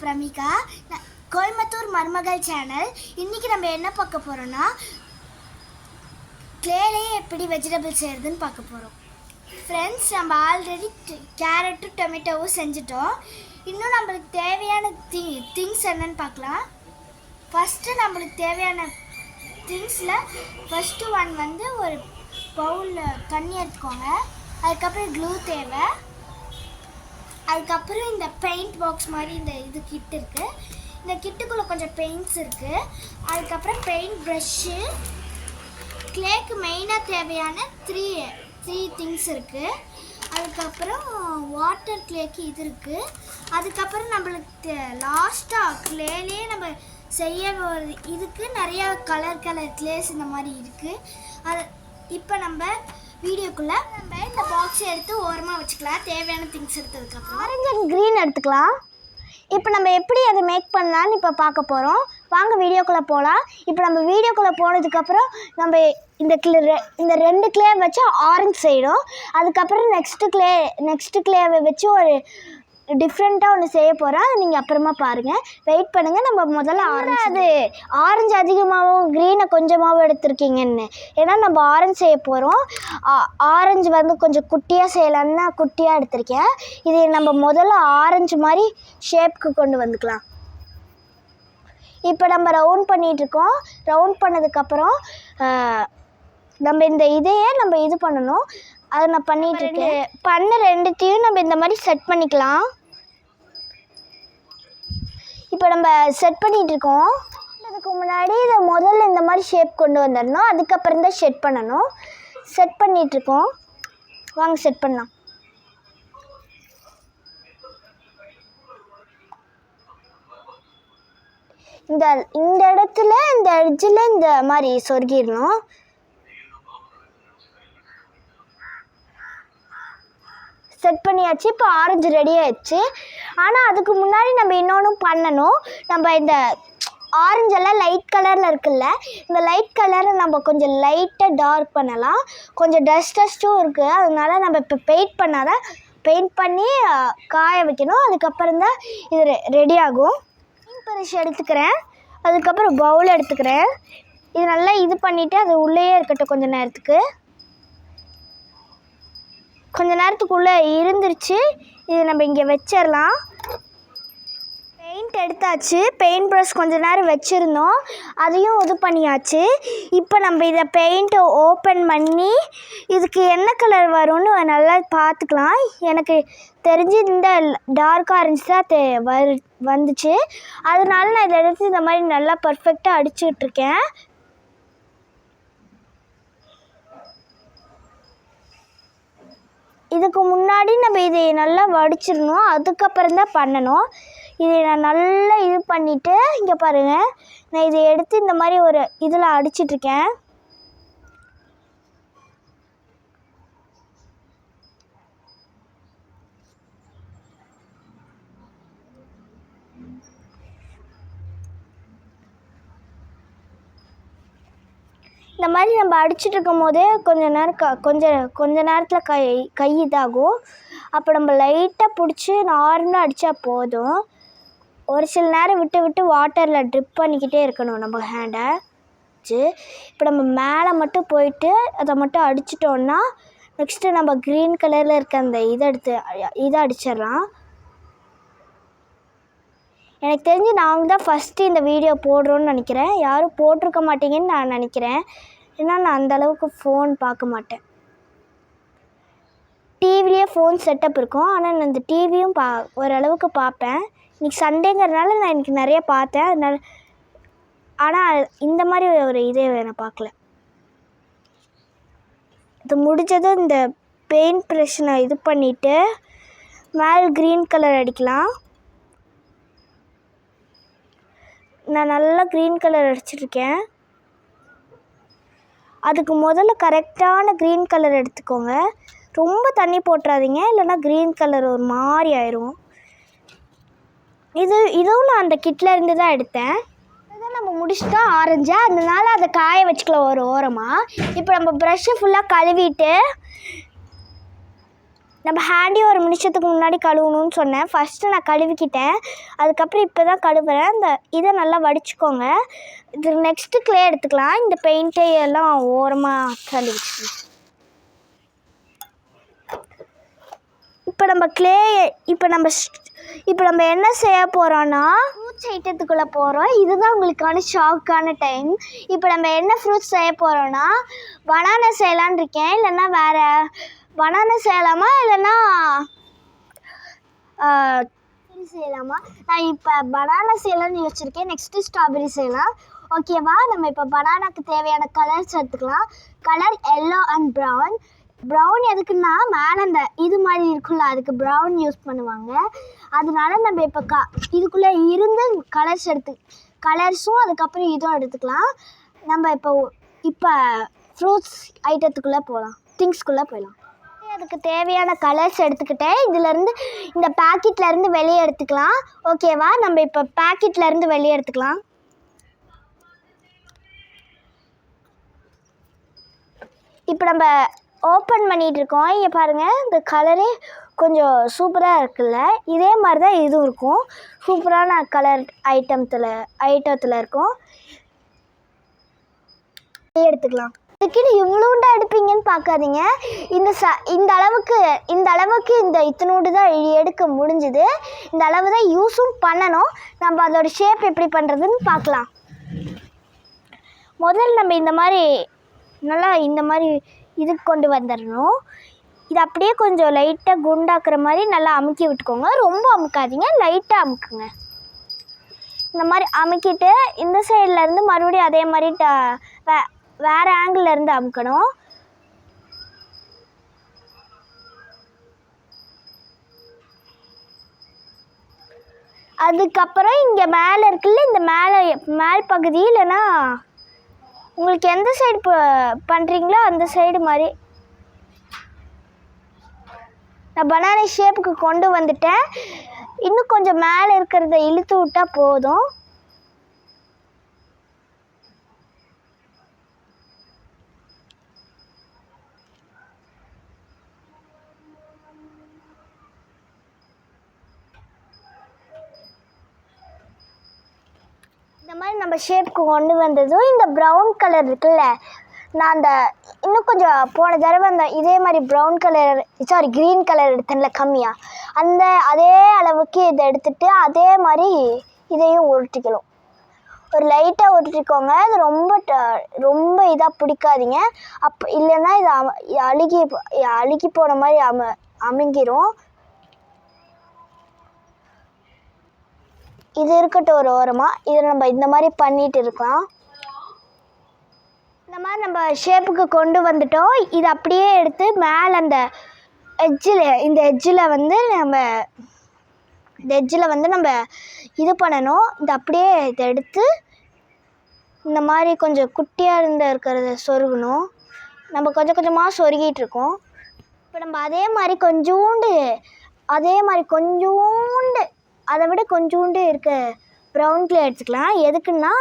பிரமிகா, கோயம்புத்தூர் மருமகள் சேனல். இன்றைக்கி நம்ம என்ன பார்க்க போகிறோன்னா, கிளேலேயே எப்படி வெஜிடபிள் செய்கிறதுன்னு பார்க்க போகிறோம். ஃப்ரெண்ட்ஸ், நம்ம ஆல்ரெடி கேரட்டும் டொமேட்டோவும் செஞ்சிட்டோம். இன்னும் நம்மளுக்கு தேவையான திங்ஸ் என்னன்னு பார்க்கலாம். ஃபஸ்ட்டு நம்மளுக்கு தேவையான திங்ஸில் ஃபஸ்ட்டு ஒன் வந்து ஒரு பவுலில் தண்ணி எடுத்துக்கோங்க. அதுக்கப்புறம் க்ளூ தேவை. அதுக்கப்புறம் இந்த பெயிண்ட் பாக்ஸ் மாதிரி இது கிட் இருக்குது. இந்த கிட்டுக்குள்ளே கொஞ்சம் பெயிண்ட்ஸ் இருக்குது. அதுக்கப்புறம் பெயிண்ட் ப்ரஷ்ஷு, கிளேக்கு மெயினாக தேவையான த்ரீ திங்ஸ் இருக்குது. அதுக்கப்புறம் வாட்டர் கிளேக்கு இது இருக்குது. அதுக்கப்புறம் நம்மளுக்கு லாஸ்ட்டாக கிளேலேயே நம்ம செய்ய ஒரு இதுக்கு நிறையா கலர் கிளேஸ் இந்த மாதிரி இருக்குது. அது இப்போ நம்ம வீடியோக்குள்ளே நம்ம இந்த பாக்ஸை எடுத்து ஓரமாக வச்சுக்கலாம். தேவையான திங்ஸ் எடுத்ததுக்கப்புறம் ஆரஞ்சு அண்ட் க்ரீன் எடுத்துக்கலாம். இப்போ நம்ம எப்படி அதை மேக் பண்ணலான்னு இப்போ பார்க்க போகிறோம். வாங்க வீடியோக்குள்ளே போகலாம். இப்போ நம்ம வீடியோக்குள்ளே போனதுக்கப்புறம் நம்ம இந்த ரெண்டு கிளே வச்சு ஆரஞ்சு செய்யணும். அதுக்கப்புறம் நெக்ஸ்ட்டு கிளேவை வச்சு ஒரு டிஃப்ரெண்ட்டாக ஒன்று செய்ய போகிறோம். அது நீங்கள் அப்புறமா பாருங்கள், வெயிட் பண்ணுங்கள். நம்ம முதல்ல ஆரஞ்சு அதிகமாகவும் க்ரீனை கொஞ்சமாகவும் எடுத்துருக்கீங்கன்னு, ஏன்னா நம்ம ஆரஞ்சு செய்ய போகிறோம். ஆரஞ்சு வந்து கொஞ்சம் குட்டியாக செய்யலான்னு தான் குட்டியாக எடுத்திருக்கேன். இது நம்ம முதல்ல ஆரஞ்சு மாதிரி ஷேப்புக்கு கொண்டு வந்துக்கலாம். இப்போ நம்ம ரவுண்ட் பண்ணிகிட்ருக்கோம். ரவுண்ட் பண்ணதுக்கப்புறம் நம்ம இந்த இதையே நம்ம இது பண்ணணும். அதை நான் பண்ணிகிட்ருக்கேன். ரெண்டுத்தையும் நம்ம இந்த மாதிரி செட் பண்ணிக்கலாம். இப்போ நம்ம செட் பண்ணிகிட்ருக்கோம். அதுக்கு முன்னாடி இதை முதல்ல இந்த மாதிரி ஷேப் கொண்டு வந்துடணும். அதுக்கப்புறம் தான் செட் பண்ணணும். செட் பண்ணிகிட்ருக்கோம். வாங்க செட் பண்ணலாம். இந்த இடத்துல இந்த எட்ஜில் இந்த மாதிரி சொருகிடணும். செட் பண்ணியாச்சு. இப்போ ஆரஞ்சு ரெடி ஆயிடுச்சு. ஆனால் அதுக்கு முன்னாடி நம்ம இன்னொன்று பண்ணணும். நம்ம இந்த ஆரஞ்செல்லாம் லைட் கலரில் இருக்குல்ல, இந்த லைட் கலரை நம்ம கொஞ்சம் லைட்டாக டார்க் பண்ணலாம். கொஞ்சம் டஸ்ட்டும் இருக்குது. அதனால நம்ம இப்போ பெயிண்ட் பண்ணி காய வைக்கணும். அதுக்கப்புறம் தான் இது ரெடி ஆகும். ப்ரஷ் எடுத்துக்கிறேன். அதுக்கப்புறம் பவுல் எடுத்துக்கிறேன். இது நல்லா இது பண்ணிவிட்டு அது உள்ளேயே இருக்கட்டும் கொஞ்சம் நேரத்துக்கு. கொஞ்ச நேரத்துக்குள்ளே இருந்துருச்சு. இது நம்ம இங்கே வச்சிடலாம். பெயிண்ட் எடுத்தாச்சு. பெயிண்ட் ப்ரஷ் கொஞ்ச நேரம் வச்சுருந்தோம், அதையும் இது பண்ணியாச்சு. இப்போ நம்ம இதை பெயிண்ட்டை ஓப்பன் பண்ணி இதுக்கு என்ன கலர் வரும்னு நல்லா பார்த்துக்கலாம். எனக்கு தெரிஞ்சு இந்த டார்க் ஆரஞ்சு தான் வந்துச்சு. அதனால நான் இதை எடுத்து இந்த மாதிரி நல்லா பர்ஃபெக்டாக அடிச்சுட்ருக்கேன். இதுக்கு முன்னாடி நம்ம இதை நல்லா வடிச்சிடணும். அதுக்கப்புறம் தான் பண்ணணும். இதை நான் நல்லா இது பண்ணிவிட்டு இங்கே பாருங்கள், நான் இதை எடுத்து இந்த மாதிரி ஒரு இதில் அடிச்சிட்ருக்கேன். இந்த மாதிரி நம்ம அடிச்சுட்டு இருக்கும் போதே கொஞ்ச நேரத்தில் கை இதாகும். அப்போ நம்ம லைட்டாக பிடிச்சி நார்மலாக அடித்தா போதும். ஒரு சில நேரம் விட்டு வாட்டரில் ட்ரிப் பண்ணிக்கிட்டே இருக்கணும் நம்ம ஹேண்டை வச்சு. இப்போ நம்ம மேலே மட்டும் போயிட்டு அதை மட்டும் அடிச்சிட்டோன்னா நெக்ஸ்ட்டு நம்ம க்ரீன் கலரில் இருக்க அந்த இதை அடிச்சிடலாம். எனக்கு தெரிஞ்சு நாங்கள் தான் ஃபஸ்ட்டு இந்த வீடியோ போடுறோன்னு நினைக்கிறேன். யாரும் போட்டிருக்க மாட்டீங்கன்னு நான் நினைக்கிறேன். ஏன்னா நான் அந்தளவுக்கு ஃபோன் பார்க்க மாட்டேன். டிவிலேயே ஃபோன் செட்டப் இருக்கும், ஆனால் நான் இந்த டிவியும் ஓரளவுக்கு பார்ப்பேன். இன்றைக்கி சண்டேங்கிறதுனால நான் இன்றைக்கி நிறைய பார்த்தேன். அதனால் ஆனால் இந்த மாதிரி ஒரு இதே நான் பார்க்கல. இது முடிஞ்சதும் இந்த பெயிண்ட் ப்ரஷ் நான் இது பண்ணிவிட்டு மேலே க்ரீன் கலர் அடிக்கலாம். நான் நல்லா க்ரீன் கலர் அடிச்சிட்ருக்கேன். அதுக்கு முதல்ல கரெக்டான க்ரீன் கலர் எடுத்துக்கோங்க. ரொம்ப தண்ணி போட்டுறாதீங்க, இல்லைன்னா க்ரீன் கலர் ஒரு மாதிரி ஆயிரும். இதுவும் நான் அந்த கிட்டில் இருந்து தான் எடுத்தேன். இதுதான் நம்ம முடிச்சுட்டோம் ஆரஞ்சா. அதனால அதை காய வச்சுக்கலாம் ஒரு ஓரமாக. இப்போ நம்ம ப்ரஷ்ஷை ஃபுல்லாக கழுவிட்டு நம்ம ஹேண்டையும் ஒரு நிமிஷத்துக்கு முன்னாடி கழுவணும்னு சொன்னேன். ஃபஸ்ட்டு நான் கழுவிக்கிட்டேன். அதுக்கப்புறம் இப்போ தான் கழுவுறேன். இதை நல்லா வடிச்சுக்கோங்க. இது நெக்ஸ்ட்டு க்ளே எடுத்துக்கலாம். இந்த பெயிண்ட்டை எல்லாம் ஓரமாக தள்ளி வச்சுக்கலாம். இப்போ நம்ம என்ன செய்ய போகிறோன்னா ஃப்ரூட்ஸ் ஐட்டத்துக்குள்ளே போகிறோம். இதுதான் உங்களுக்கான ஷாக்கான டைம். இப்போ நம்ம என்ன ஃப்ரூட்ஸ் செய்ய போகிறோன்னா பனானா செய்யலான்னு இருக்கேன். இல்லைன்னா வேறு பனானா செய்யலாமா இல்லைன்னா செய்யலாமா? நான் இப்போ பனானா செய்யலான்னு யோசிச்சிருக்கேன். நெக்ஸ்ட்டு ஸ்ட்ராபெரி செய்யலாம். ஓகேவா? நம்ம இப்போ பனானாக்கு தேவையான கலர்ஸ் எடுத்துக்கலாம். கலர் எல்லோ அண்ட் ப்ரௌன் எதுக்குன்னா மேலே அந்த இது மாதிரி இருக்குல்ல, அதுக்கு ப்ரௌன் யூஸ் பண்ணுவாங்க. அதனால நம்ம இப்போ இதுக்குள்ளே இருந்து கலர்ஸும் அதுக்கப்புறம் இதுவும் எடுத்துக்கலாம். நம்ம இப்போ ஃப்ரூட்ஸ் ஐட்டத்துக்குள்ளே போகலாம், திங்ஸ்குள்ளே போயிடலாம். அதுக்கு தேவையான கலர்ஸ் எடுத்துக்கிட்டேன். இதுலேருந்து இந்த பேக்கெட்லேருந்து வெளியே எடுத்துக்கலாம். ஓகேவா? நம்ம இப்போ பேக்கெட்லேருந்து வெளியே எடுத்துக்கலாம். இப்போ நம்ம ஓப்பன் பண்ணிகிட்ருக்கோம். இங்கே பாருங்கள், இந்த கலரே கொஞ்சம் சூப்பராக இருக்குல்ல. இதே மாதிரி தான் இதுவும் இருக்கும். சூப்பரான கலர் ஐட்டத்தில் இருக்கும். எடுத்துக்கலாம். இதுக்குன்னு இவ்வளோண்டா எடுப்பீங்கன்னு பார்க்காதீங்க. இந்த அளவுக்கு இத்தினோண்டு தான் எடுக்க முடிஞ்சுது. இந்த அளவு தான் யூஸும் பண்ணணும். நம்ம அதோட ஷேப் எப்படி பண்ணுறதுன்னு பார்க்கலாம். முதல்ல நம்ம இந்த மாதிரி இதுக்கு கொண்டு வந்துடணும். இது அப்படியே கொஞ்சம் லைட்டாக குண்டாக்குற மாதிரி நல்லா அமுக்கி விட்டுக்கோங்க. ரொம்ப அமுக்காதீங்க, லைட்டாக அமுக்குங்க. இந்த மாதிரி அமுக்கிட்டு இந்த சைட்லேருந்து மறுபடியும் அதே மாதிரி வேறு ஆங்கிள்லேருந்து அமுக்கணும். அதுக்கப்புறம் இங்கே மேலே இருக்குல்ல, இந்த மேல் பகுதி இல்லைன்னா உங்களுக்கு எந்த சைடு பண்ணுறீங்களோ அந்த சைடு மாதிரி நான் பனானா ஷேப்புக்கு கொண்டு வந்துட்டேன். இன்னும் கொஞ்சம் மேலே இருக்கிறத இழுத்து விட்டால் போதும். இந்த மாதிரி நம்ம ஷேப்புக்கு கொண்டு வந்ததும் இந்த ப்ரௌன் கலர் இருக்குல்ல, நான் இன்னும் கொஞ்சம் போன தடவை இதே மாதிரி க்ரீன் கலர் எடுத்தேன்ல கம்மியாக, அதே அளவுக்கு இதை எடுத்துகிட்டு அதே மாதிரி இதையும் உருட்டிக்கணும். ஒரு லைட்டாக உருட்டிக்கோங்க. அது ரொம்ப இதாக பிடிக்காதீங்க. இல்லைன்னா இது அழுகி போன மாதிரி அமுங்கிரும். இது இருக்கட்டும் ஒரு ஓரமாக. இதை நம்ம இந்த மாதிரி பண்ணிட்டு இருக்கலாம். இந்த மாதிரி நம்ம ஷேப்புக்கு கொண்டு வந்துட்டோம். இது அப்படியே எடுத்து மேலே இந்த எட்ஜில் வந்து நம்ம இது பண்ணணும். இது அப்படியே இதை எடுத்து இந்த மாதிரி கொஞ்சம் குட்டியாக இருக்கிறத சொருகணும். நம்ம கொஞ்சம் கொஞ்சமாக சொருகிட்டு இருக்கோம். இப்போ நம்ம அதே மாதிரி கொஞ்சோண்டு அதை விட கொஞ்சோண்டு இருக்க ப்ரௌன் க்ளே எடுத்துக்கலாம். எதுக்குன்னா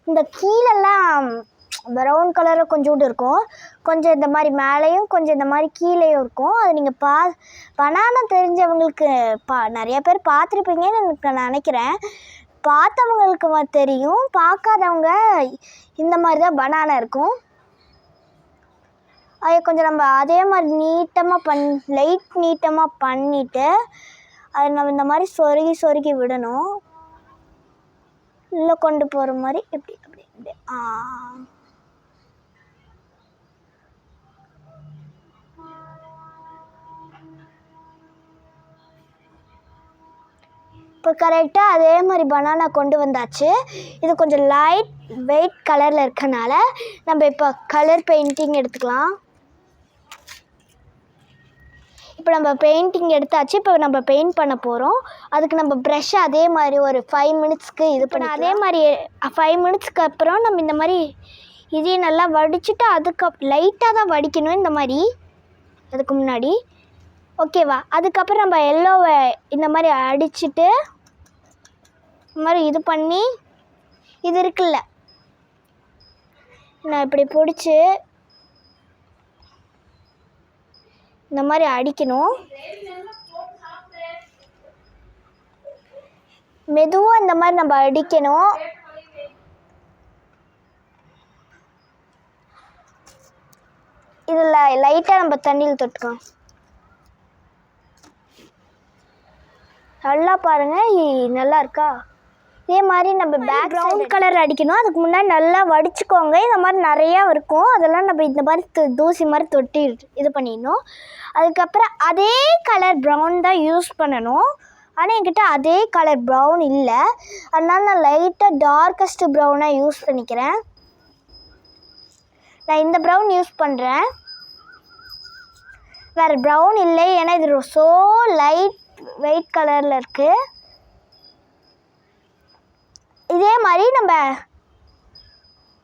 இந்த கீழெல்லாம் ப்ரௌன் கலரில் கொஞ்சோண்டு இருக்கும், கொஞ்சம் இந்த மாதிரி மேலேயும் கொஞ்சம் இந்த மாதிரி கீழேயும் இருக்கும். அது நீங்கள் பனானா தெரிஞ்சவங்களுக்கு நிறைய பேர் பார்த்துருப்பீங்கன்னு எனக்கு நினைக்கிறேன். பார்த்தவங்களுக்கு தெரியும், பார்க்காதவங்க இந்த மாதிரி தான் பனானா இருக்கும். அதை கொஞ்சம் நம்ம அதே மாதிரி நீட்டமாக பண்ணிவிட்டு அதை நம்ம இந்த மாதிரி சொருகி விடணும். உள்ளே கொண்டு போகிற மாதிரி இப்படி இப்போ கரெக்டாக அதே மாதிரி பனானா கொண்டு வந்தாச்சு. இது கொஞ்சம் லைட் வெயிட் கலரில் இருக்கனால நம்ம இப்போ கலர் பெயிண்டிங் எடுத்துக்கலாம். இப்போ நம்ம பெயிண்டிங் எடுத்தாச்சு. இப்போ நம்ம பெயிண்ட் பண்ண போகிறோம். அதுக்கு நம்ம ப்ரஷ்ஷை அதே மாதிரி ஒரு 5 மினிட்ஸ்க்கு அதே மாதிரி 5 மினிட்ஸ்க்கு அப்புறம் நம்ம இந்த மாதிரி இதையும் நல்லா வடிச்சுட்டு லைட்டாக தான் வடிக்கணும் இந்த மாதிரி அதுக்கு முன்னாடி. ஓகேவா? அதுக்கப்புறம் நம்ம எல்லோவை இந்த மாதிரி அடிச்சுட்டு இந்த மாதிரி இது பண்ணி இது இருக்குல்ல, நான் இப்படி பிடிச்சி இந்த மாதிரி அடிக்கணும். மெதுவாக இந்த மாதிரி நம்ம அடிக்கணும். இதில் லைட்டாக நம்ம தண்ணியில் தொட்டுக்கலாம். நல்லா பாருங்கள், நல்லா இருக்கா? இதே மாதிரி நம்ம பேக் ப்ரௌன் கலர் அடிக்கணும். அதுக்கு முன்னாடி நல்லா வடிச்சுக்கோங்க. இந்த மாதிரி நிறையா இருக்கும், அதெல்லாம் நம்ம இந்த மாதிரி தூசி மாதிரி தொட்டி இது பண்ணிடணும். அதுக்கப்புறம் அதே கலர் ப்ரௌன் தான் யூஸ் பண்ணணும். ஆனால் என்கிட்ட அதே கலர் ப்ரௌன் இல்லை, அதனால நான் லைட்டாக டார்க்கஸ்ட் ப்ரௌனாக யூஸ் பண்ணிக்கிறேன். நான் இந்த ப்ரௌன் யூஸ் பண்ணுறேன், வேறு ப்ரௌன் இல்லை, ஏன்னா இது ஸோ லைட் ஒயிட் கலரில் இருக்குது. இதே மாதிரி நம்ம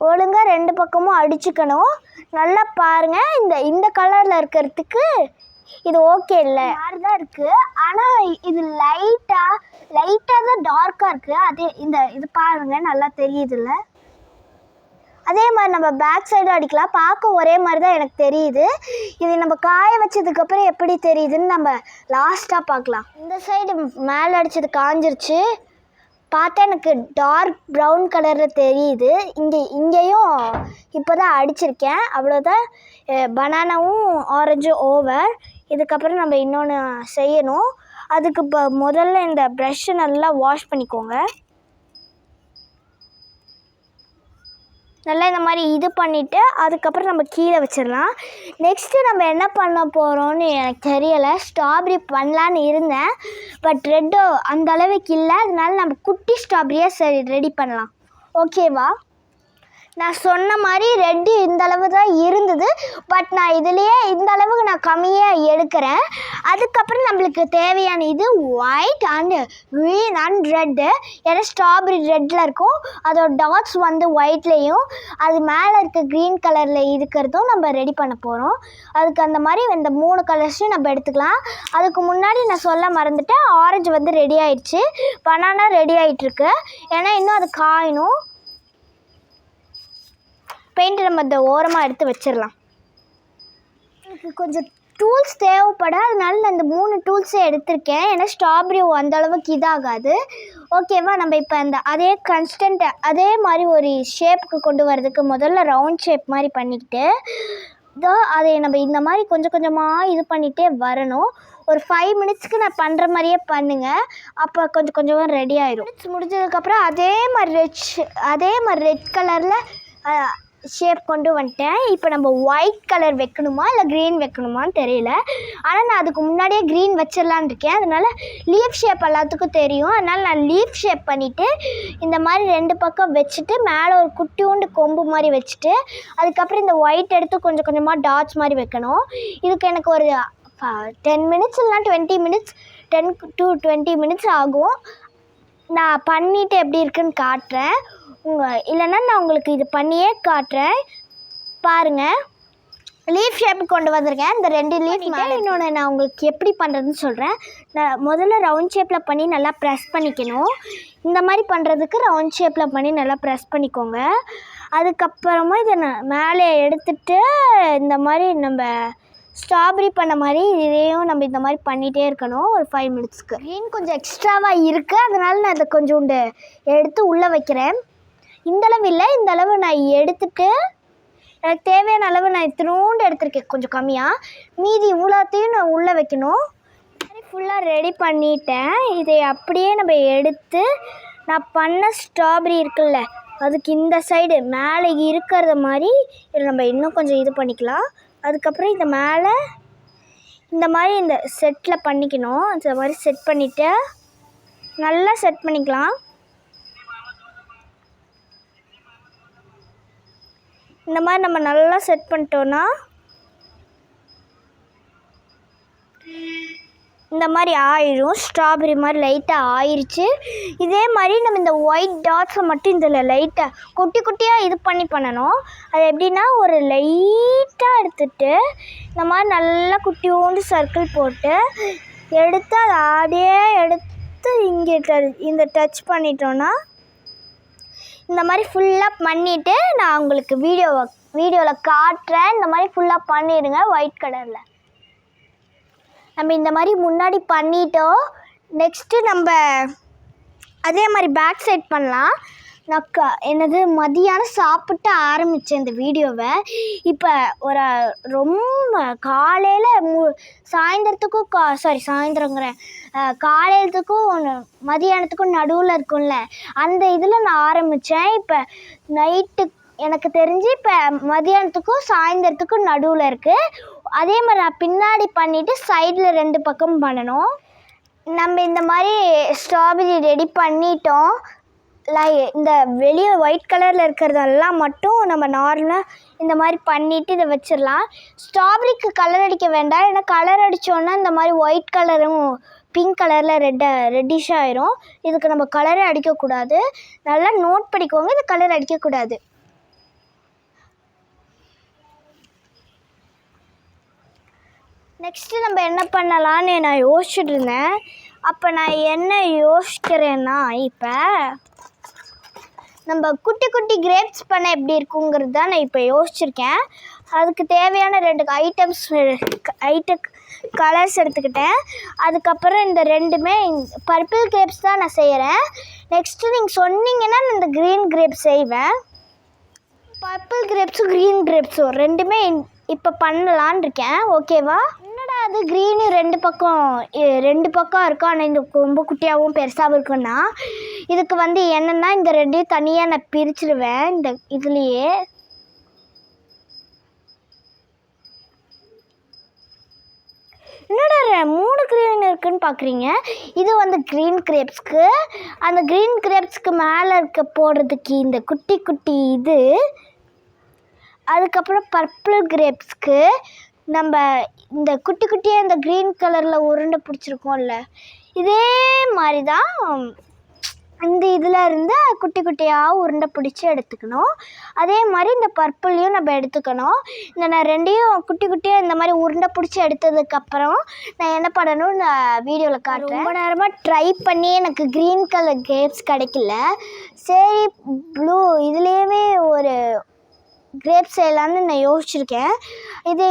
ஒழுங்காக ரெண்டு பக்கமும் அடிச்சுக்கணும். நல்லா பாருங்கள், இந்த கலரில் இருக்கிறதுக்கு இது ஓகே இல்லை, மாதிரி தான் இருக்குது. ஆனால் இது லைட்டாக தான் டார்க்காக இருக்குது. அதே இது பாருங்கள், நல்லா தெரியுதுல்ல? அதே மாதிரி நம்ம பேக் சைடும் அடிக்கலாம். பார்க்க ஒரே மாதிரி தான் எனக்கு தெரியுது. இது நம்ம காய வச்சதுக்கப்புறம் எப்படி தெரியுதுன்னு நம்ம லாஸ்ட்டாக பார்க்கலாம். இந்த சைடு மேலே அடித்தது காஞ்சிருச்சு, பார்த்தா எனக்கு டார்க் ப்ரௌன் கலரில் தெரியுது. இங்கேயும் இப்போ தான் அடிச்சிருக்கேன், அவ்வளோதான். பனானாவும் ஆரஞ்சும் ஓவர். இதுக்கப்புறம் நம்ம இன்னொன்று செய்யணும். அதுக்கு இப்போ முதல்ல இந்த ப்ரஷ்ஷை நல்லா வாஷ் பண்ணிக்கோங்க. நல்லா இந்த மாதிரி இது பண்ணிவிட்டு அதுக்கப்புறம் நம்ம கீழே வச்சிடலாம். நெக்ஸ்ட்டு நம்ம என்ன பண்ண போகிறோன்னு எனக்கு தெரியலை. ஸ்ட்ராபெரி பண்ணலான்னு இருந்தேன், பட் ரெட்டு அந்த அளவுக்கு இல்லை, அதனால நம்ம குட்டி ஸ்ட்ராபெரியாக சரி ரெடி பண்ணலாம். ஓகேவா? நான் சொன்ன மாதிரி ரெட்டு இந்த அளவு தான் இருந்தது, பட் நான் இதுலேயே இந்த அளவுக்கு நான் கம்மியாக எடுக்கிறேன். அதுக்கப்புறம் நம்மளுக்கு தேவையான இது white and green and red. ஏன்னா ஸ்ட்ராபெரி ரெட்டில் இருக்கும், அதோட டாட்ஸ் வந்து ஒயிட்லேயும் அது மேலே இருக்க க்ரீன் கலரில் இருக்கிறதும் நம்ம ரெடி பண்ண போகிறோம். அதுக்கு அந்த மாதிரி இந்த 3 கலர்ஸையும் நம்ம எடுத்துக்கலாம். அதுக்கு முன்னாடி நான் சொல்ல மறந்துட்டேன், ஆரஞ்சு வந்து ரெடி ஆகிடுச்சு, பனானா ரெடி ஆகிட்டுருக்கு. ஏன்னா இன்னும் அது காயணும். பெயிண்ட் நம்ம இந்த ஓரமாக எடுத்து வச்சிடலாம். எனக்கு கொஞ்சம் டூல்ஸ் தேவைப்படும், அதனால நான் இந்த 3 டூல்ஸே எடுத்திருக்கேன். ஏன்னா ஸ்ட்ராபெரி அந்தளவுக்கு இதாகாது. ஓகேவா? நம்ம இப்போ அதே கன்ஸ்டன்ட்டை அதே மாதிரி ஒரு ஷேப்புக்கு கொண்டு வரதுக்கு முதல்ல ரவுண்ட் ஷேப் மாதிரி பண்ணிக்கிட்டு அதை நம்ம இந்த மாதிரி கொஞ்சம் கொஞ்சமாக இது பண்ணிகிட்டே வரணும். ஒரு 5 மினிட்ஸ்க்கு நான் பண்ணுற மாதிரியே பண்ணுங்கள், அப்போ கொஞ்சம் கொஞ்சமாக ரெடி ஆயிடும். முடிஞ்சதுக்கப்புறம் அதே மாதிரி ரெட் கலரில் ஷேப் கொண்டு வந்துட்டேன். இப்போ நம்ம ஒயிட் கலர் வைக்கணுமா இல்லை க்ரீன் வைக்கணுமான்னு தெரியல, ஆனால் நான் அதுக்கு முன்னாடியே க்ரீன் வச்சிடலான் இருக்கேன். அதனால் லீஃப் ஷேப் எல்லாத்துக்கும் தெரியும், அதனால் நான் லீஃப் ஷேப் பண்ணிவிட்டு இந்த மாதிரி 2 பக்கம் வச்சுட்டு மேலே ஒரு குட்டியூண்டு கொம்பு மாதிரி வச்சுட்டு அதுக்கப்புறம் இந்த ஒயிட் எடுத்து கொஞ்சம் கொஞ்சமாக டாட்ஸ் மாதிரி வைக்கணும். இதுக்கு எனக்கு ஒரு 10 மினிட்ஸ் இல்லைனா 20 மினிட்ஸ் 10 to 20 மினிட்ஸ் ஆகும். நான் பண்ணிவிட்டு எப்படி இருக்குன்னு காட்டுறேன். இல்லைன்னா நான் உங்களுக்கு இது பண்ணியே காட்டுறேன் பாருங்கள். லீஃப் ஷேப்பு கொண்டு வந்திருக்கேன், இந்த 2 லீஃப் மேலே. இன்னொன்று நான் உங்களுக்கு எப்படி பண்ணுறதுன்னு சொல்கிறேன். நான் முதல்ல ரவுண்ட் ஷேப்பில் பண்ணி நல்லா ப்ரெஸ் பண்ணிக்கணும். இந்த மாதிரி பண்ணுறதுக்கு ரவுண்ட் ஷேப்பில் பண்ணி நல்லா ப்ரெஸ் பண்ணிக்கோங்க. அதுக்கப்புறமா இதை மேலே எடுத்துகிட்டு இந்த மாதிரி நம்ம ஸ்ட்ராபெரி பண்ண மாதிரி இதையும் நம்ம இந்த மாதிரி பண்ணிகிட்டே இருக்கணும் ஒரு 5 மினிட்ஸ்க்கு. க்ரீன் கொஞ்சம் எக்ஸ்ட்ராவாக இருக்குது, அதனால் நான் அதை கொஞ்சோண்டு எடுத்து உள்ளே வைக்கிறேன். இந்தளவு இல்லை, இந்த அளவு நான் எடுத்துகிட்டு எனக்கு தேவையான அளவு நான் இத்தினோண்டு எடுத்துருக்கேன், கொஞ்சம் கம்மியாக. மீதி இவ்வளோத்தையும் நான் உள்ளே வைக்கணும். ஃபுல்லாக ரெடி பண்ணிட்டேன். இதை அப்படியே நம்ம எடுத்து நான் பண்ண ஸ்ட்ராபெரி இருக்குல்ல, அதுக்கு இந்த சைடு மேலே இருக்கிறத மாதிரி இதை நம்ம இன்னும் கொஞ்சம் இது பண்ணிக்கலாம். அதுக்கப்புறம் இந்த மேலே இந்த மாதிரி இந்த செட்டில் பண்ணிக்கணும். இந்த மாதிரி செட் பண்ணிவிட்டு நல்லா செட் பண்ணிக்கலாம். இந்த மாதிரி நம்ம நல்லா செட் பண்ணிட்டோன்னா இந்த மாதிரி ஆயிடும். ஸ்ட்ராபெரி மாதிரி லைட்டாக ஆயிடுச்சு. இதே மாதிரி நம்ம இந்த ஒயிட் டாட்ஸை மட்டும் இதில் லைட்டாக குட்டி குட்டியாக இது பண்ணணும். அது எப்படின்னா ஒரு லைட்டாக எடுத்துகிட்டு இந்த மாதிரி நல்லா குட்டியோண்டு சர்க்கிள் போட்டு எடுத்து அதை அப்படியே எடுத்து இங்கே இந்த டச் பண்ணிட்டோன்னா இந்த மாதிரி ஃபுல்லாக பண்ணிவிட்டு நான் உங்களுக்கு வீடியோவில் காட்டுறேன். இந்த மாதிரி ஃபுல்லாக பண்ணிடுங்க ஒயிட் கலரில். நம்ம இந்த மாதிரி முன்னாடி பண்ணிட்டோம். நெக்ஸ்ட்டு நம்ம அதே மாதிரி பேக் சைட் பண்ணலாம். நான் என்னது மதியானம் சாப்பிட்டு ஆரம்பித்தேன் இந்த வீடியோவை. இப்போ ஒரு ரொம்ப காலையில் சாயந்தரத்துக்கும் சாயந்தரங்கிறேன் காலையிலத்துக்கும் மதியானத்துக்கும் நடுவில் இருக்கும்ல, அந்த இதில் நான் ஆரம்பித்தேன். இப்போ நைட்டு எனக்கு தெரிஞ்சு இப்போ மதியானத்துக்கும் சாயந்தரத்துக்கும் நடுவில் இருக்குது. அதே மாதிரி நான் பின்னாடி பண்ணிவிட்டு சைடில் 2 பக்கம் பண்ணணும். நம்ம இந்த மாதிரி ஸ்ட்ராபெரி ரெடி பண்ணிட்டோம். இந்த வெளியே ஒயிட் கலரில் இருக்கிறதெல்லாம் மட்டும் நம்ம நார்மலாக இந்த மாதிரி பண்ணிவிட்டு இதை வச்சிடலாம். ஸ்ட்ராபெரிக்கு கலர் அடிக்க வேண்டாம், ஏன்னா கலர் அடித்தோன்னா இந்த மாதிரி ஒயிட் கலரும் பிங்க் கலரில் ரெட்டிஷாக ஆயிரும். இதுக்கு நம்ம கலரே அடிக்கக்கூடாது. நல்லா நோட் பண்ணிக்கோங்க, இது கலர் அடிக்கக்கூடாது. நெக்ஸ்ட்டு நம்ம என்ன பண்ணலான்னு நான் யோசிச்சுட்டு இருந்தேன். அப்போ நான் என்ன யோசிக்கிறேன்னா, இப்போ நம்ம குட்டி குட்டி கிரேப்ஸ் பண்ண எப்படி இருக்குங்கிறது தான் நான் இப்போ யோசிச்சுருக்கேன். அதுக்கு தேவையான 2 கலர்ஸ் எடுத்துக்கிட்டேன். அதுக்கப்புறம் இந்த 2மே பர்பிள் கிரேப்ஸ் தான் நான் செய்கிறேன். நெக்ஸ்ட்டு நீங்கள் சொன்னீங்கன்னா நான் இந்த க்ரீன் கிரேப்ஸ் செய்வேன். பர்பிள் கிரேப்ஸும் க்ரீன் கிரேப்ஸும் 2மே இப்போ பண்ணலான் இருக்கேன். ஓகேவா? என்னடா அது க்ரீனு 2 பக்கம் இருக்கும், ஆனால் இந்த ரொம்ப குட்டியாகவும் பெருசாகவும் இருக்குன்னா, இதுக்கு என்னென்னா இந்த 2 தனியாக நான் பிரிச்சுடுவேன். இந்த இதுலேயே என்னடா 3 க்ரீன் இருக்குதுன்னு பார்க்குறீங்க. இது க்ரீன் கிரேப்ஸ்க்கு. அந்த க்ரீன் கிரேப்ஸ்க்கு மேலே இருக்க போடுறதுக்கு இந்த குட்டி குட்டி இது. அதுக்கப்புறம் பர்பிள் கிரேப்ஸ்க்கு நம்ம இந்த குட்டி குட்டியாக இந்த க்ரீன் கலரில் உருண்டை பிடிச்சிருக்கோம்ல, இதே மாதிரி தான் இந்த இதில் இருந்து குட்டி குட்டியாக உருண்டை பிடிச்சி எடுத்துக்கணும். அதே மாதிரி இந்த பர்பிளையும் நம்ம எடுத்துக்கணும். நான் 2ஐயும் குட்டி குட்டியாக இந்த மாதிரி உருண்டை பிடிச்சி எடுத்ததுக்கப்புறம் நான் என்ன பண்ணணும்னு நான் வீடியோவில் காட்டுறேன். ரொம்ப நேரமாக ட்ரை பண்ணி எனக்கு க்ரீன் கலர் கிரேப்ஸ் கிடைக்கல. சரி, ப்ளூ இதுலேயே ஒரு கிரேப்ஸ் செய்யலான்னு நான் யோசிச்சுருக்கேன். இதை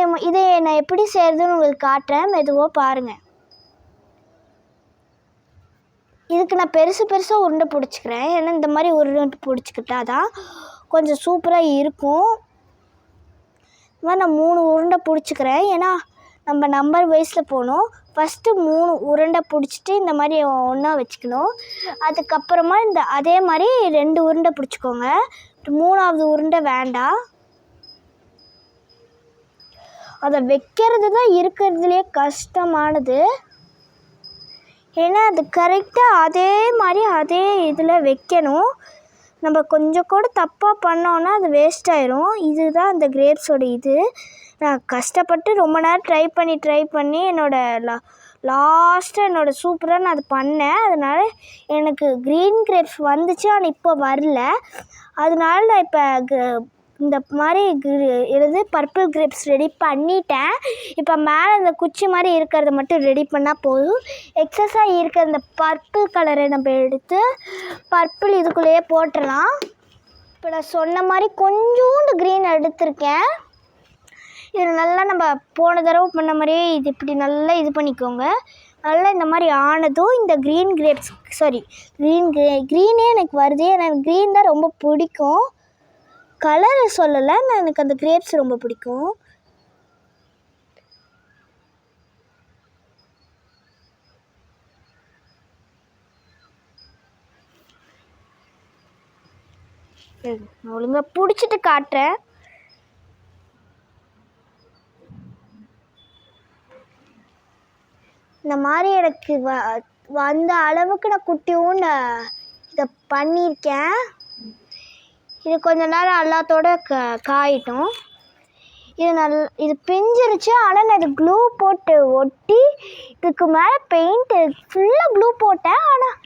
நான் எப்படி செய்கிறதுன்னு உங்களுக்கு காட்டுறேன், மெதுவாக பாருங்கள். இதுக்கு நான் பெருசாக உருண்டை பிடிச்சிக்கிறேன். ஏன்னா இந்த மாதிரி உருண்டை பிடிச்சிக்கிட்டா தான் கொஞ்சம் சூப்பராக இருக்கும். இந்த மாதிரி நான் 3 உருண்டை பிடிச்சிக்கிறேன். ஏன்னா நம்ம நம்பர் வைஸில் போகணும். ஃபஸ்ட்டு 3 உருண்டை பிடிச்சிட்டு இந்த மாதிரி ஒன்றா வச்சுக்கணும். அதுக்கப்புறமா அதே மாதிரி 2 உருண்டை பிடிச்சிக்கோங்க. 3ஆவது உருண்டை வேண்டாம். அதை வைக்கிறது தான் இருக்கிறதுலே கஷ்டமானது. ஏன்னா அது கரெக்டாக அதே மாதிரி அதே இதில் வைக்கணும். நம்ம கொஞ்சம் கூட தப்பாக பண்ணோன்னா அது வேஸ்ட் ஆயிரும். இதுதான் அந்த கிரேப்ஸோட இது. நான் கஷ்டப்பட்டு ரொம்ப நேரம் ட்ரை பண்ணி லாஸ்ட்டாக சூப்பராக நான் அது பண்ணேன். அதனால் எனக்கு க்ரீன் கிரேப்ஸ் வந்துச்சு, ஆனால் இப்போ வரல. அதனால நான் இப்போ இந்த மாதிரி பர்பிள் கிரேப்ஸ் ரெடி பண்ணிட்டேன். இப்போ மேலே இந்த குச்சி மாதிரி இருக்கிறத மட்டும் ரெடி பண்ணால் போதும். எக்ஸஸாக இருக்கிற இந்த பர்பிள் கலரை நம்ம எடுத்து பர்பிள் இதுக்குள்ளேயே போட்டுடலாம். இப்போ நான் சொன்ன மாதிரி கொஞ்சோண்டு க்ரீன் எடுத்திருக்கேன். இது நல்லா நம்ம போன தடவை பண்ண மாதிரியே இது இப்படி நல்லா இது பண்ணிக்கோங்க. நல்லா இந்த மாதிரி ஆனதும் இந்த க்ரீனே எனக்கு வருது. எனக்கு க்ரீன் தான் ரொம்ப பிடிக்கும். கலரை சொல்லலை, எனக்கு அந்த கிரேப்ஸ் ரொம்ப பிடிக்கும். நான் ஒழுங்காக பிடிச்சிட்டு காட்டுறேன். இந்த மாதிரி எனக்கு வந்த அளவுக்கு நான் குட்டியும் இதை பண்ணியிருக்கேன். இது கொஞ்ச நேரம் எல்லாத்தோட காயிட்டும். இது பிஞ்சிருச்சு. ஆனால் நான் இது க்ளூ போட்டு ஒட்டி இதுக்கு மேலே பெயிண்ட்டு ஃபுல்லாக க்ளூ போட்டேன். ஆனால்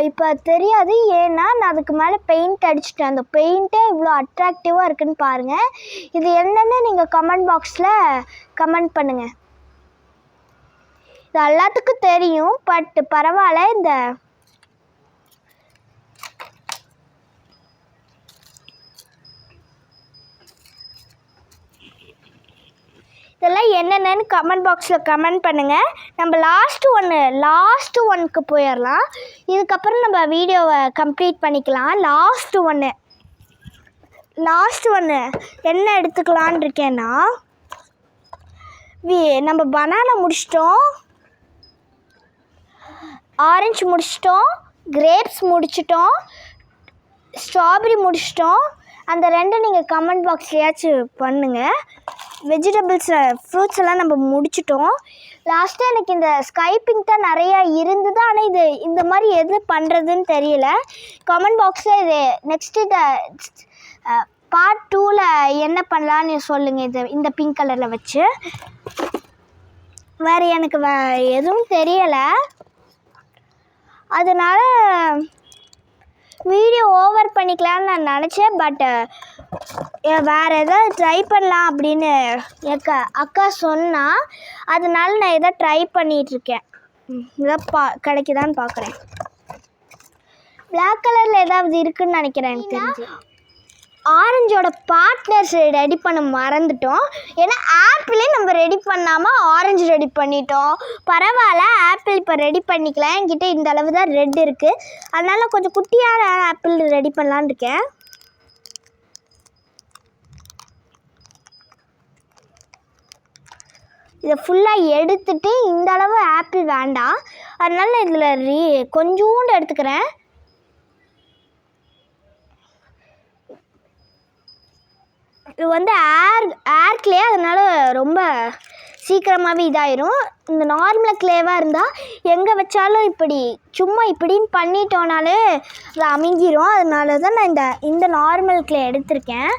இப்போ தெரியாது, ஏன்னா நான் அதுக்கு மேலே பெயிண்ட் அடிச்சிட்டேன். அந்த பெயிண்ட்டே இவ்வளோ அட்ராக்டிவாக இருக்குதுன்னு பாருங்கள். இது என்னென்னு நீங்கள் கமெண்ட் பாக்ஸில் கமெண்ட் பண்ணுங்கள். இது எல்லாத்துக்கும் தெரியும், பட் பரவாயில்ல. இதெல்லாம் என்னென்னு கமெண்ட் பாக்ஸில் கமெண்ட் பண்ணுங்கள். நம்ம லாஸ்ட்டு ஒன்க்கு போயிடலாம். இதுக்கப்புறம் நம்ம வீடியோவை கம்ப்ளீட் பண்ணிக்கலாம். லாஸ்ட்டு ஒன்று என்ன எடுத்துக்கலான் இருக்கேன்னா, நம்ம பனானா முடிச்சிட்டோம், ஆரஞ்சு முடிச்சிட்டோம், கிரேப்ஸ் முடிச்சிட்டோம், ஸ்ட்ராபெரி முடிச்சிட்டோம். அந்த ரெண்டும் நீங்கள் கமெண்ட் பாக்ஸ்லையாச்சும் பண்ணுங்கள். ஃப்ரூட்ஸ் எல்லாம் நம்ம முடிச்சிட்டோம். லாஸ்ட்டாக எனக்கு இந்த ஸ்கை பிங்க் தான் நிறையா இருந்தது. ஆனால் இது இந்த மாதிரி எது பண்ணுறதுன்னு தெரியல. கமெண்ட் பாக்ஸில் இது நெக்ஸ்ட்டு பார்ட் 2ல் என்ன பண்ணலான்னு சொல்லுங்கள். இந்த பிங்க் கலரில் வச்சு வேறு எனக்கு எதுவும் தெரியலை. அதனால் வீடியோ ஓவர் பண்ணிக்கலான்னு நான் நினச்சேன். பட் வேறு எதாவது ட்ரை பண்ணலாம் அப்படின்னு அக்கா சொன்னால், அதனால நான் எதாவது ட்ரை பண்ணிகிட்ருக்கேன். இதான் கிடைக்குதான்னு பார்க்குறேன். பிளாக் கலரில் ஏதாவது இருக்குதுன்னு நினைக்கிறேன். எனக்கு தெரிஞ்சு ஆரஞ்சோட பார்ட்னர்ஸ் ரெடி பண்ண மறந்துட்டோம். ஏன்னா ஆப்பிளே நம்ம ரெடி பண்ணாமல் ஆரஞ்சு ரெடி பண்ணிட்டோம். பரவாயில்ல, ஆப்பிள் இப்போ ரெடி பண்ணிக்கலாம். என்கிட்ட இந்த அளவு தான் ரெட் இருக்குது. அதனால் கொஞ்சம் குட்டியான ஆப்பிள் ரெடி பண்ணலான்னு இருக்கேன். இதை ஃபுல்லாக எடுத்துகிட்டு, இந்த அளவு ஆப்பிள் வேண்டாம், அதனால் இதில் கொஞ்சோண்டு எடுத்துக்கிறேன். இது வந்து ஏர் கிளே, அதனால் ரொம்ப சீக்கிரமாகவே இதாயிரும். இந்த நார்மல் கிளேவாக இருந்தால் எங்கே வச்சாலும் சும்மா இப்படின்னு பண்ணிட்டோனாலே அது அமுங்கிரும். அதனால தான் நான் இந்த நார்மல் கிளே எடுத்திருக்கேன்.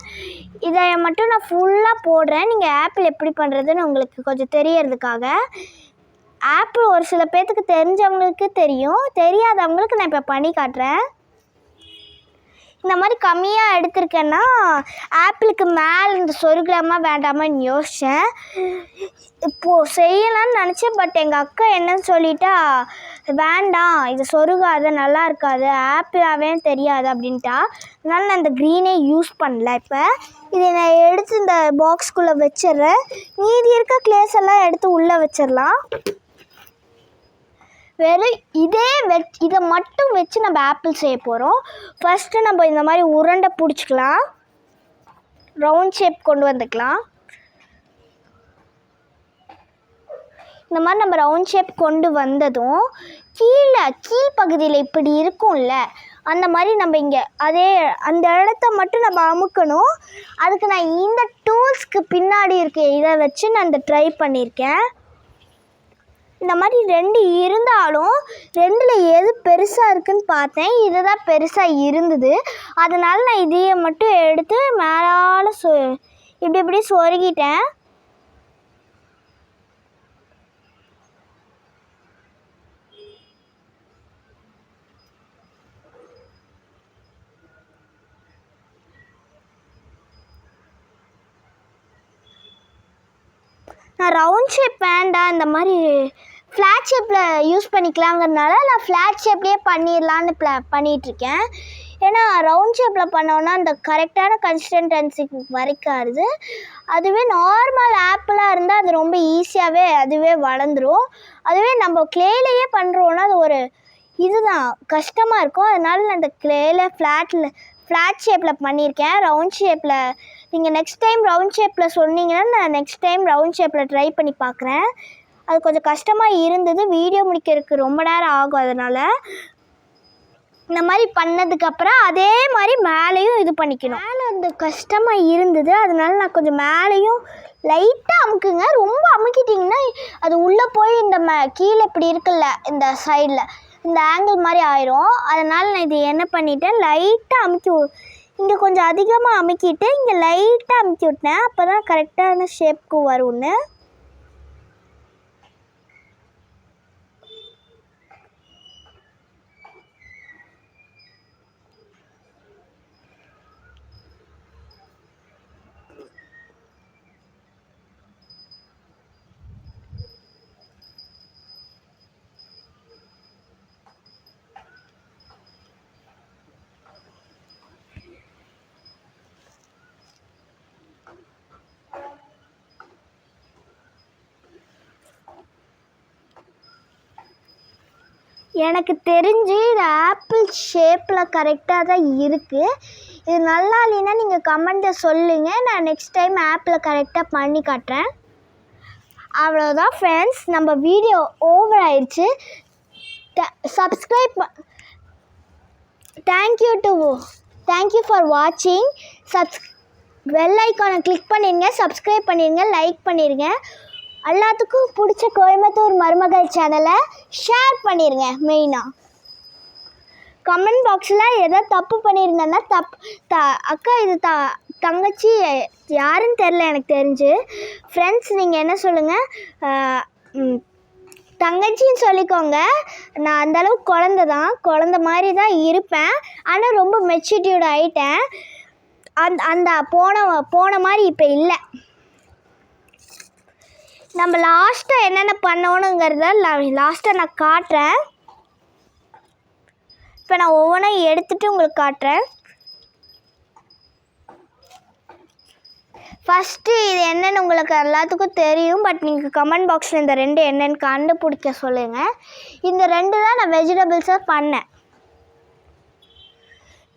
இதை மட்டும் நான் ஃபுல்லாக போடுறேன். நீங்கள் ஆப்பிள் எப்படி பண்ணுறதுன்னு உங்களுக்கு கொஞ்சம் தெரியறதுக்காக. ஆப்பிள் ஒரு சில பேர்த்துக்கு தெரிஞ்சவங்களுக்கு தெரியும், தெரியாதவங்களுக்கு நான் இப்போ பண்ணி காட்டுறேன். இந்த மாதிரி கம்மியாக எடுத்திருக்கேன்னா ஆப்பிளுக்கு மேலே இந்த சொருகலாமா வேண்டாமான்னு யோசித்தேன். இப்போது செய்யலான்னு நினச்சேன். பட் எங்கள் அக்கா என்னன்னு சொல்லிட்டா, வேண்டாம் இது சொருகாது, நல்லா இருக்காது, ஆப்பிளாகவே தெரியாது அப்படின்ட்டா. அதனால் நான் இந்த க்ரீனே யூஸ் பண்ணல. இப்போ இதை நான் எடுத்து இந்த பாக்ஸ்குள்ளே வச்சிட்றேன். மீதி இருக்க கிளேஸ் எல்லாம் எடுத்து உள்ளே வச்சிடலாம். வெறும் இதை மட்டும் வச்சு நம்ம ஆப்பிள் செய்ய போகிறோம். ஃபஸ்ட்டு நம்ம இந்த மாதிரி உருண்டை பிடிச்சிக்கலாம், ரவுண்ட் ஷேப் கொண்டு வந்துக்கலாம். இந்த மாதிரி நம்ம ரவுண்ட் ஷேப் கொண்டு வந்ததும் கீழ்ப்பகுதியில் இப்படி இருக்கும்ல, அந்த மாதிரி நம்ம இங்கே அந்த இடத்த மட்டும் நம்ம அமுக்கணும். அதுக்கு நான் இந்த டூல்ஸ்க்கு பின்னாடி இருக்க இதை வச்சு நான் ட்ரை பண்ணியிருக்கேன். இந்த மாதிரி 2 இருந்தாலும் 2ல் எது பெருசாக இருக்குதுன்னு பார்த்தேன். இதுதான் பெருசாக இருந்தது. அதனால் நான் இதையை மட்டும் எடுத்து மேலால் இப்படி சொருகிட்டேன். நான் ரவுண்ட் ஷேப் வேண்டாம், இந்த மாதிரி ஃப்ளாட் ஷேப்பில் யூஸ் பண்ணிக்கலாங்கிறதுனால நான் ஃப்ளாட் ஷேப்லேயே பண்ணிடலான்னு பண்ணிகிட்ருக்கேன். ஏன்னா ரவுண்ட் ஷேப்பில் பண்ணோன்னா அந்த கரெக்டான கன்சிஸ்டன்சிக்கு வரைக்காது. அதுவே நார்மல் ஆப்பிளாக இருந்தால் அது ரொம்ப ஈஸியாகவே அதுவே வளர்ந்துடும். அதுவே நம்ம க்ளேலேயே பண்ணுறோன்னா அது ஒரு இதுதான் கஷ்டமாக இருக்கும். அதனால நான் இந்த க்ளேயில் ஃப்ளாட் ஷேப்பில் பண்ணியிருக்கேன். ரவுண்ட் ஷேப்பில் நீங்கள் நெக்ஸ்ட் டைம் ரவுண்ட் ஷேப்பில் சொன்னீங்கன்னா நான் நெக்ஸ்ட் டைம் ரவுண்ட் ஷேப்பில் ட்ரை பண்ணி பார்க்குறேன். அது கொஞ்சம் கஷ்டமாக இருந்தது, வீடியோ முடிக்கிறதுக்கு ரொம்ப நேரம் ஆகும். அதனால் இந்த மாதிரி பண்ணதுக்கப்புறம் அதே மாதிரி மேலேயும் இது பண்ணிக்கணும். மேலே வந்து கஷ்டமாக இருந்தது, அதனால நான் கொஞ்சம் மேலேயும் லைட்டாக அமுக்குங்க. ரொம்ப அமுக்கிட்டிங்கன்னா அது உள்ளே போய் இந்த கீழே இப்படி இருக்குல்ல, இந்த சைடில் இந்த ஆங்கிள் மாதிரி ஆயிரும். அதனால் நான் இது என்ன பண்ணிட்டேன், லைட்டாக இங்கே கொஞ்சம் அதிகமாக அமுக்கிட்டு இங்கே லைட்டாக அமுக்கி விட்டேன். அப்போ தான் கரெக்டான ஷேப்புக்கு வரும்னு. எனக்கு தெரிஞ்சு இது ஆப்பிள் ஷேப்பில் கரெக்டாக தான் இருக்குது. இது நல்லா இல்லைன்னா நீங்கள் கமெண்ட்டில் சொல்லுங்கள். நான் நெக்ஸ்ட் டைம் ஆப்பில் கரெக்டாக பண்ணி காட்டுறேன். அவ்வளோதான் ஃப்ரெண்ட்ஸ், நம்ம வீடியோ ஓவர் ஆயிடுச்சு. சப்ஸ்கிரைப் தேங்க்யூ ஃபார் வாட்சிங். பெல் ஐக்கானை கிளிக் பண்ணிடுங்க, சப்ஸ்கிரைப் பண்ணிடுங்க, லைக் பண்ணிடுங்க. எல்லாத்துக்கும் பிடிச்ச கோயம்புத்தூர் மருமகள் சேனலை ஷேர் பண்ணிடுங்க. மெயினாக கமெண்ட் பாக்ஸில் எதோ தப்பு பண்ணியிருந்தேன்னா அக்கா இது தங்கச்சி யாருன்னு தெரில எனக்கு தெரிஞ்சு. ஃப்ரெண்ட்ஸ் நீங்கள் என்ன சொல்லுங்கள், தங்கச்சின்னு சொல்லிக்கோங்க. நான் அந்தளவுக்கு குழந்த மாதிரி தான் இருப்பேன். ஆனால் ரொம்ப மெச்சூரிட்டியோட ஆகிட்டேன். அந்த போன மாதிரி இப்போ இல்லை. நம்ம லாஸ்ட்டாக என்னென்ன பண்ணணுங்கிறத லாஸ்ட்டாக நான் காட்டுறேன். இப்போ நான் ஒவ்வொன்றும் எடுத்துகிட்டு உங்களுக்கு காட்டுறேன். ஃபஸ்ட்டு இது என்னென்னு உங்களுக்கு எல்லாத்துக்கும் தெரியும். பட் நீங்கள் கமெண்ட் பாக்ஸில் இந்த 2 என்னென்னு கண்டுபிடிக்க சொல்லுங்கள். இந்த 2 தான் நான் வெஜிடபிள்ஸாக பண்ணேன்.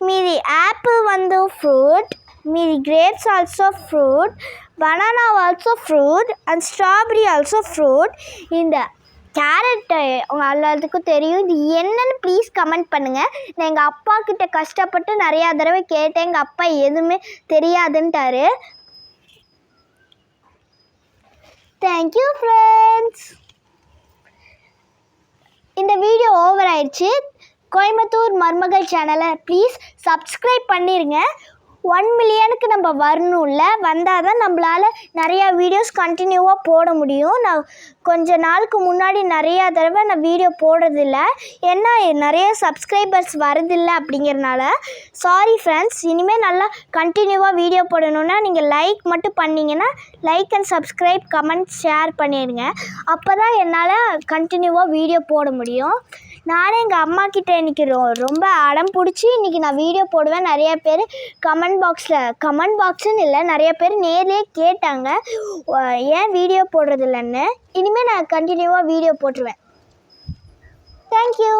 மீதி ஆப்பிள் வந்து ஃப்ரூட், மீதி grapes also fruit, banana also fruit and strawberry also fruit. இந்த கேரட்டு உங்கள் எல்லாத்துக்கும் தெரியும். இது என்னென்னு ப்ளீஸ் கமெண்ட் பண்ணுங்கள். நான் எங்கள் அப்பா கிட்ட கஷ்டப்பட்டு நிறையா தடவை கேட்டேன். எங்கள் அப்பா எதுவுமே தெரியாதுன்ட்டாரு. Thank you friends. இந்த வீடியோ ஓவர் ஆயிடுச்சு. கோயம்புத்தூர் மருமகள் சேனலை ப்ளீஸ் சப்ஸ்கிரைப் பண்ணிடுங்க. 1 மில்லியனுக்கு நம்ம வரணும்ல, வந்தால் தான் நம்மளால் நிறையா வீடியோஸ் கண்டினியூவாக போட முடியும். நான் கொஞ்ச நாளுக்கு முன்னாடி நிறையா தடவை நான் வீடியோ போடுறதில்ல, ஏன்னா நிறைய சப்ஸ்கிரைபர்ஸ் வரதில்லை அப்படிங்கிறனால. Sorry friends. இனிமேல் நல்லா கண்டினியூவாக வீடியோ போடணுன்னா நீங்கள் லைக் மட்டும் பண்ணிங்கன்னா like and subscribe, comment, share பண்ணிடுங்க. அப்போ தான் என்னால் கண்டினியூவாக வீடியோ போட முடியும். நானே எங்கள் அம்மாக்கிட்ட இன்றைக்கி ரொம்ப அடம் பிடிச்சி இன்றைக்கி நான் வீடியோ போடுவேன். நிறைய பேர் கமெண்ட் பாக்ஸுன்னு இல்லை, நிறைய பேர் நேர்லேயே கேட்டாங்க ஏன் வீடியோ போடுறதில்லன்னு. இனிமேல் நான் கண்டினியூவாக வீடியோ போட்டுருவேன். தேங்க்யூ.